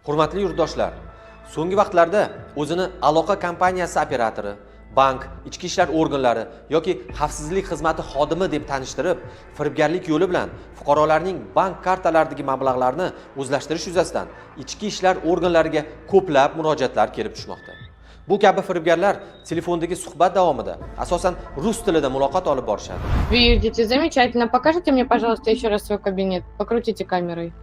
Hurmatli yurtdoshlar, so'nggi vaqtlarda o'zini aloqa kompaniyasi operatori, bank, ichki ishlar organlari yoki xavfsizlik xizmati xodimi deb tanishtirib, firibgarlik yo'li bilan fuqarolarning bank kartalaridagi mablag'larni o'zlashtirish yuzasidan ichki ishlar organlariga ko'plab murojaatlar kelib tushmoqda. Bu kabi firibgarlar telefondagi suhbat davomida asosan rus tilida muloqot olib borishadi. Видите, замечательно. Покажите мне, пожалуйста, еще раз свой кабинет. Покрутите камерой.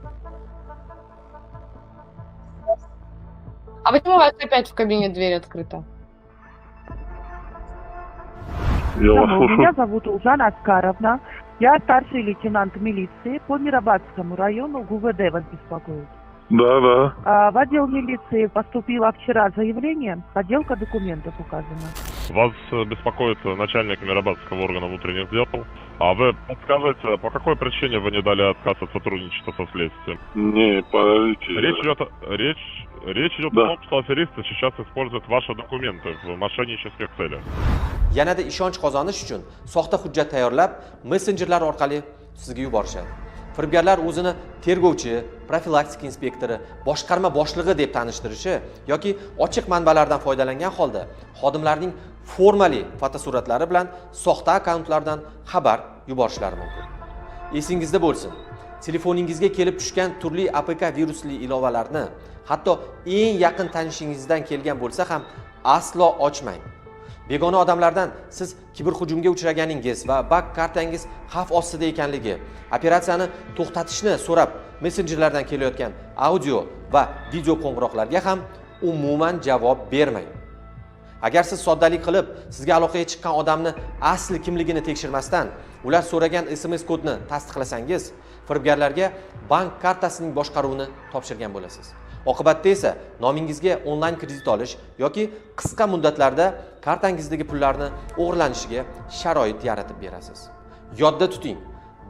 А почему у вас опять в кабинет дверь открыта? Я вас слушаю. Меня зовут Ужана Аскаровна. Я старший лейтенант милиции по Мирабадскому району ГУВД вас беспокоит. Да. В отдел милиции поступило вчера заявление, подделка документов указана. Вас беспокоит начальник Мирабадского органа внутренних дел. А вы подскажите, по какой причине вы не дали отказ от сотрудничества со следствием? Не, подождите. Речь идет Да. о том, что аферисты сейчас используют ваши документы в мошеннических целях. Yanada ishonch qozonish uchun soxta hujjat tayyorlab, messenjerlar orqali sizga yuborishadi. Firibgarlar o'zini tergovchi, profilaktika inspektori, boshqarma boshlig'i deb tanishtirishi yoki ochiq manbalardan foydalangan holda xodimlarning formali fotosuratlari bilan soxta akkauntlardan xabar yuborishlari mumkin. Esingizda bo'lsin, telefoningizga kelib tushgan turli APK virusli ilovalarni, hatto eng yaqin tanishingizdan kelgan bo'lsa ham aslo ochmang. Begona odamlardan siz kiberhujumga uchraganingiz va bank kartangiz xavf ostida ekanligi, operatsiyani to'xtatishni so'rab messenjerlardan kelayotgan audio va video qo'ng'iroqlarga ham umuman javob bermang. Agar siz soddalik qilib sizga aloqaga chiqqan odamni asli kimligini tekshirmasdan, ular so'ragan SMS kodni tasdiqlasangiz, firibgarlarga bank kartasining boshqaruvini topshirgan bo'lasiz. Oqibatda esa nomingizga onlayn kredit olish yoki qisqa muddatlarda kartangizdagi pullarni o'g'irlanishiga sharoit yaratib berasiz. Yodda tuting,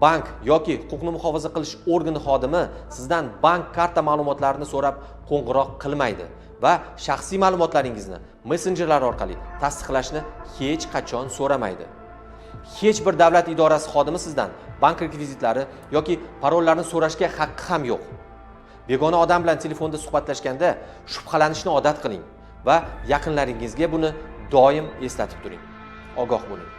bank yoki huquqni muhofaza qilish organi xodimi sizdan bank karta ma'lumotlarini so'rab qo'ng'iroq qilmaydi va shaxsiy ma'lumotlaringizni messenjerlar orqali tasdiqlashni hech qachon so'ramaydi. Hech bir davlat idorasi xodimi sizdan bank rekvizitlari yoki parollarni so'rashga haqqi ham yo'q. Begona odam bilan telefonda suhbatlashganda shubhalanishni odat qiling va yaqinlaringizga buni doim eslatib turing. Ogoh bo'ling.